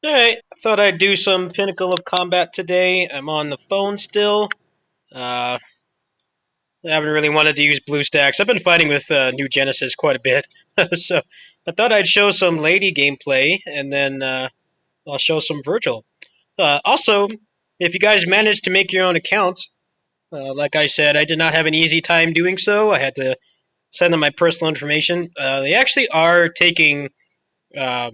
Alright, I thought I'd do some Pinnacle of Combat today. I'm on the phone still. I haven't really wanted to use BlueStacks. I've been fighting with New Genesis quite a bit. So I thought I'd show some lady gameplay, and then I'll show some Vergil. Also, if you guys managed to make your own account, like I said, I did not have an easy time doing so. I had to send them my personal information. They actually are taking uh,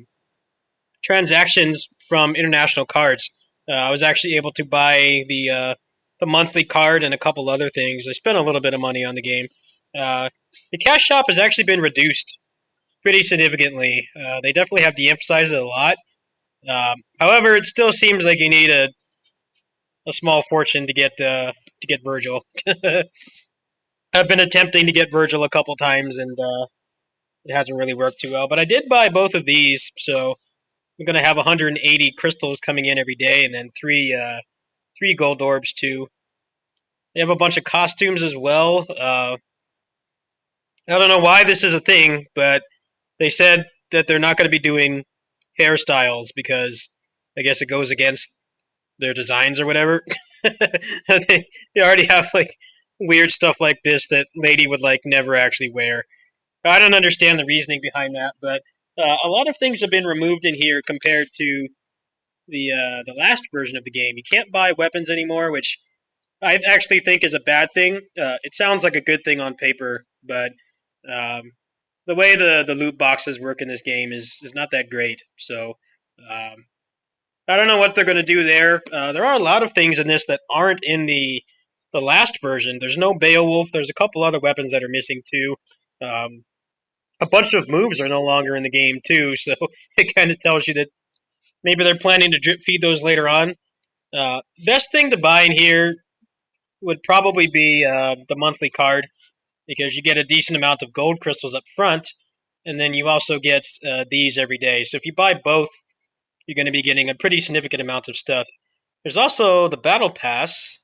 transactions from international cards. I was actually able to buy the monthly card and a couple other things. I spent a little bit of money on the game. Uh, the cash shop has actually been reduced pretty significantly. They definitely have de-emphasized it a lot. However, it still seems like you need a small fortune to get Vergil. I've been attempting to get Vergil a couple times, and it hasn't really worked too well. But I did buy both of these, so I'm gonna have 180 crystals coming in every day, and then three gold orbs too. They have a bunch of costumes as well. I don't know why this is a thing, but they said that they're not going to be doing hairstyles because I guess it goes against their designs or whatever. They already have like weird stuff like this that lady would like never actually wear. I don't understand the reasoning behind that, but a lot of things have been removed in here compared to the last version of the game. You can't buy weapons anymore, which I actually think is a bad thing. It sounds like a good thing on paper, but um, the way the loot boxes work in this game is not that great. So um, I don't know what they're going to do there. There are a lot of things in this that aren't in the last version. There's no Beowulf. There's a couple other weapons that are missing too. Um, a bunch of moves are no longer in the game too, so it kind of tells you that maybe they're planning to drip feed those later on. Best thing to buy in here would probably be the monthly card because you get a decent amount of gold crystals up front, and then you also get these every day. So if you buy both, you're going to be getting a pretty significant amount of stuff. There's also the battle pass.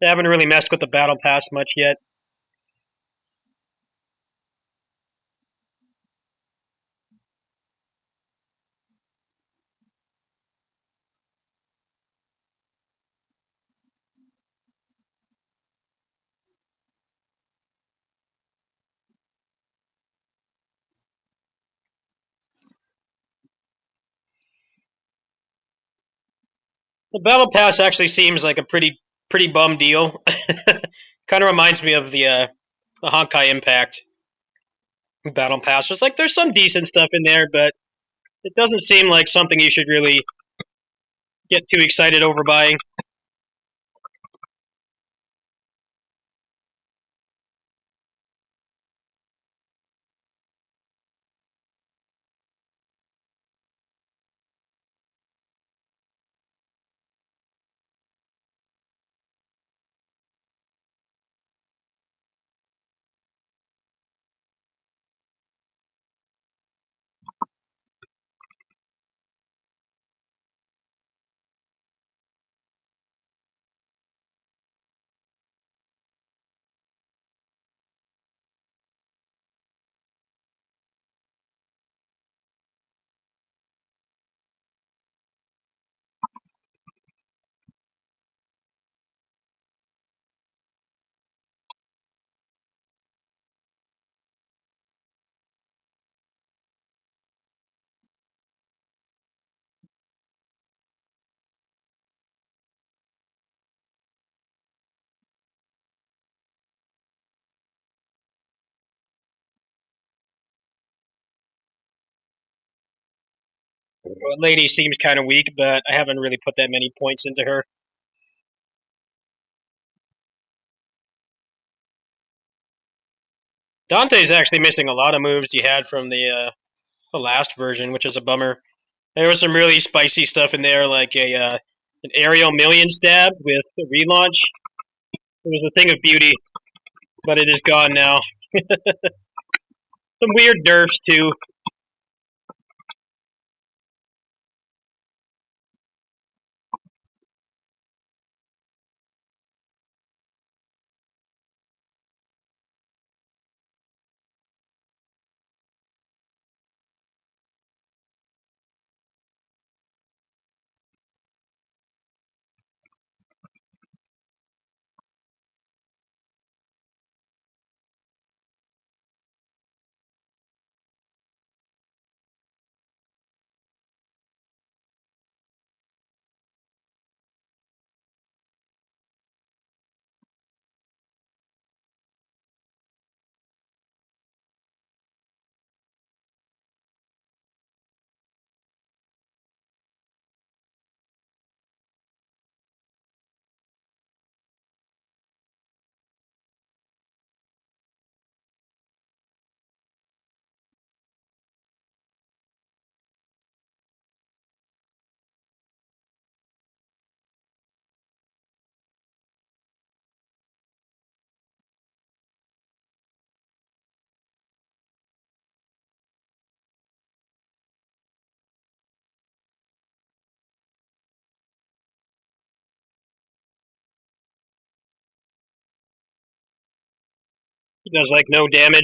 I haven't really messed with the battle pass much yet. The battle pass actually seems like a pretty bum deal. Kind of reminds me of the Honkai Impact battle pass. It's like there's some decent stuff in there, but it doesn't seem like something you should really get too excited over buying. Lady seems kind of weak, but I haven't really put that many points into her. Dante's actually missing a lot of moves he had from the last version, which is a bummer. There was some really spicy stuff in there, like an aerial million stab with a relaunch. It was a thing of beauty, but it is gone now. Some weird nerfs too. Does like no damage.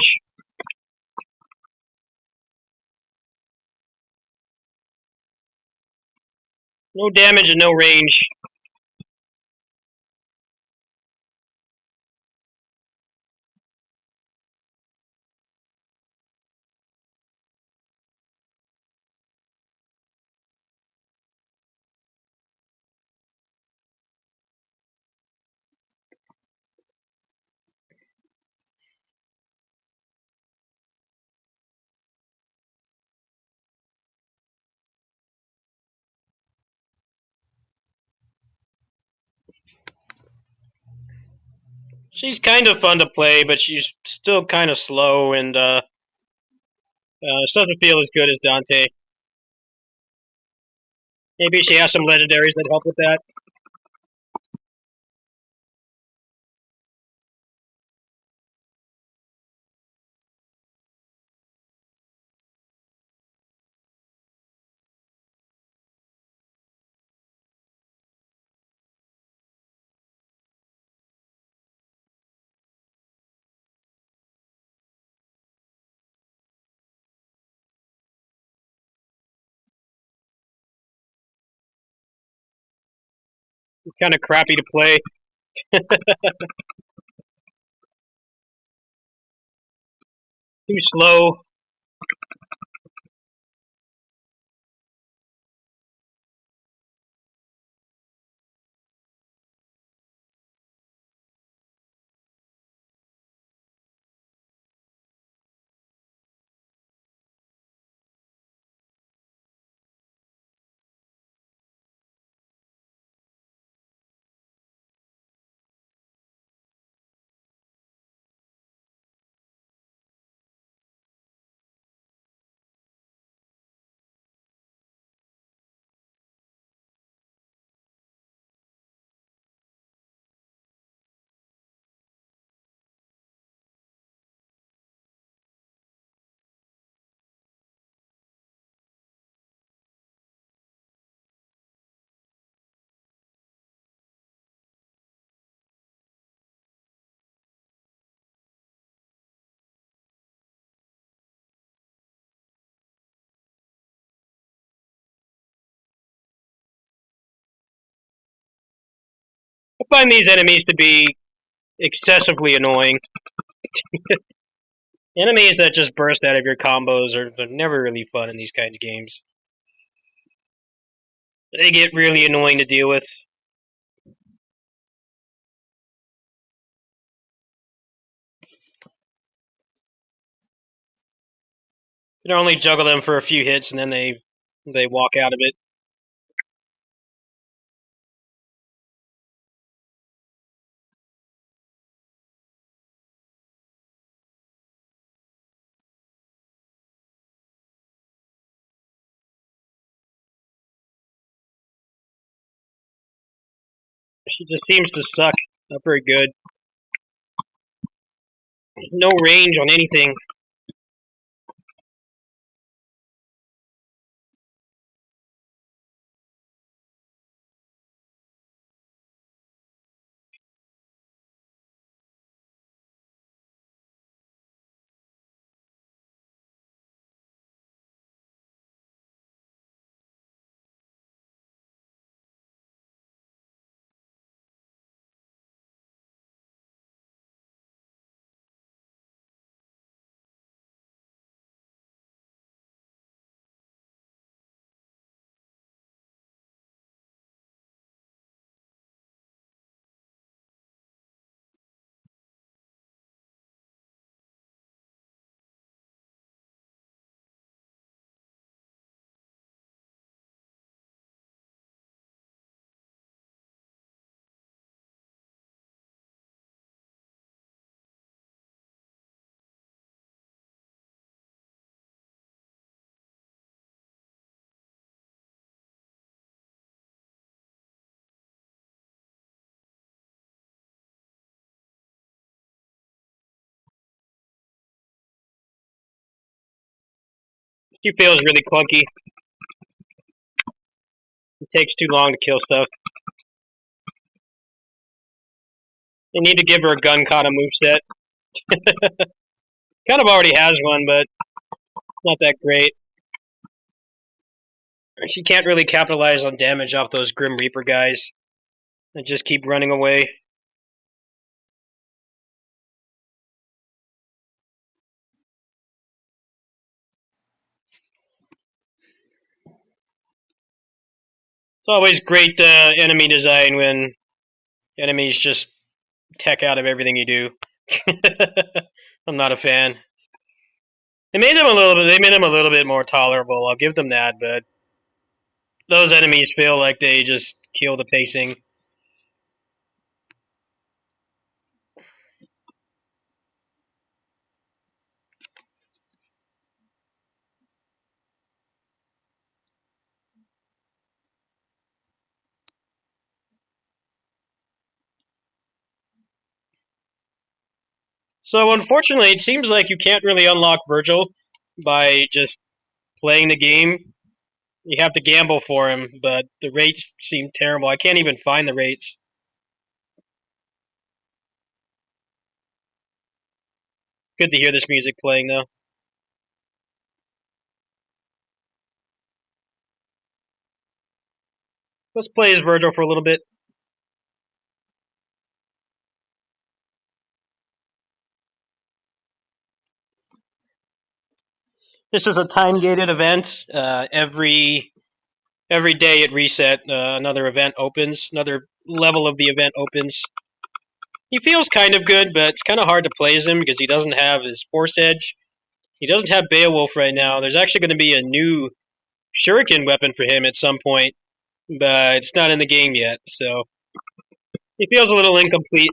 No damage and no range. She's kind of fun to play, but she's still kind of slow and doesn't feel as good as Dante. Maybe she has some legendaries that help with that. It's kind of crappy to play. Too slow. I find these enemies to be excessively annoying. Enemies that just burst out of your combos are never really fun in these kinds of games. They get really annoying to deal with. You can only juggle them for a few hits and then they walk out of it. She just seems to suck. Not very good. No range on anything. She feels really clunky. It takes too long to kill stuff. They need to give her a gun kata moveset. Kind of already has one, but not that great. She can't really capitalize on damage off those Grim Reaper guys and just keep running away. It's always great enemy design when enemies just tech out of everything you do. I'm not a fan. They made them a little bit. They made them a little bit more tolerable. I'll give them that, but those enemies feel like they just kill the pacing. So unfortunately, it seems like you can't really unlock Vergil by just playing the game. You have to gamble for him, but the rates seem terrible. I can't even find the rates. Good to hear this music playing, though. Let's play as Vergil for a little bit. This is a time-gated event. Every day at reset, another event opens. Another level of the event opens. He feels kind of good, but it's kind of hard to play as him because he doesn't have his Force Edge. He doesn't have Beowulf right now. There's actually going to be a new Shuriken weapon for him at some point, but it's not in the game yet, so he feels a little incomplete.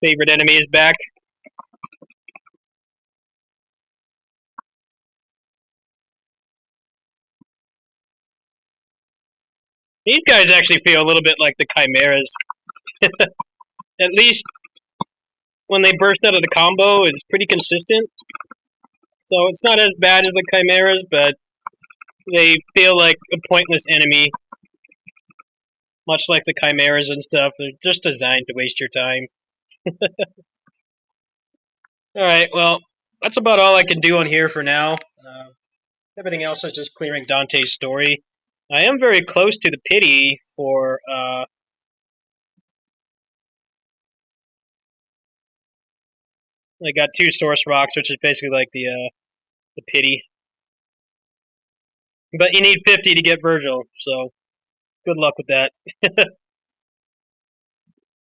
Favorite enemy is back. These guys actually feel a little bit like the Chimeras. At least when they burst out of the combo, it's pretty consistent. So it's not as bad as the Chimeras, but they feel like a pointless enemy, much like the Chimeras and stuff. They're just designed to waste your time. Alright, well, that's about all I can do on here for now. Everything else is just clearing Dante's story. I am very close to the pity for I got 2 source rocks, which is basically like the pity. But you need 50 to get Vergil, so good luck with that.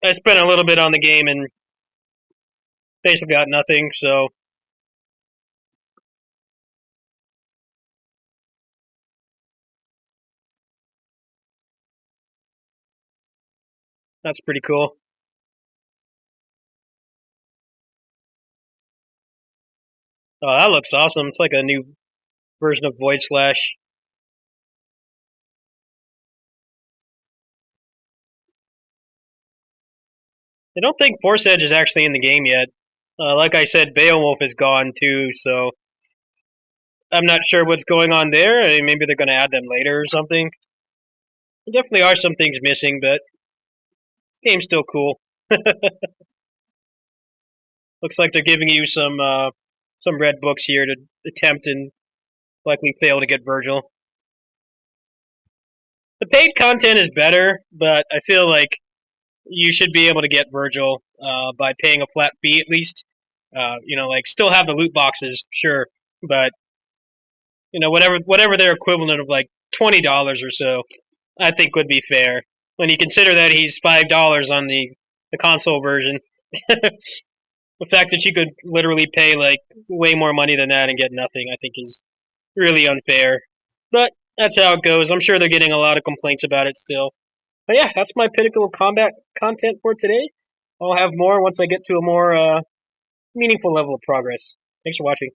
I spent a little bit on the game and basically got nothing, so that's pretty cool. Oh, that looks awesome. It's like a new version of Void Slash. I don't think Force Edge is actually in the game yet. Like I said, Beowulf is gone too, so I'm not sure what's going on there. I mean, maybe they're going to add them later or something. There definitely are some things missing, but the game's still cool. Looks like they're giving you some red books here to attempt and likely fail to get Vergil. the paid content is better, but I feel like you should be able to get Vergil by paying a flat fee at least. Like still have the loot boxes, sure, but whatever their equivalent of like $20 or so, I think would be fair when you consider that he's $5 on the console version. The fact that you could literally pay like way more money than that and get nothing, I think, is really unfair. But that's how it goes. I'm sure they're getting a lot of complaints about it still. But yeah, that's my Pinnacle of Combat content for today. I'll have more once I get to a more meaningful level of progress. Thanks for watching.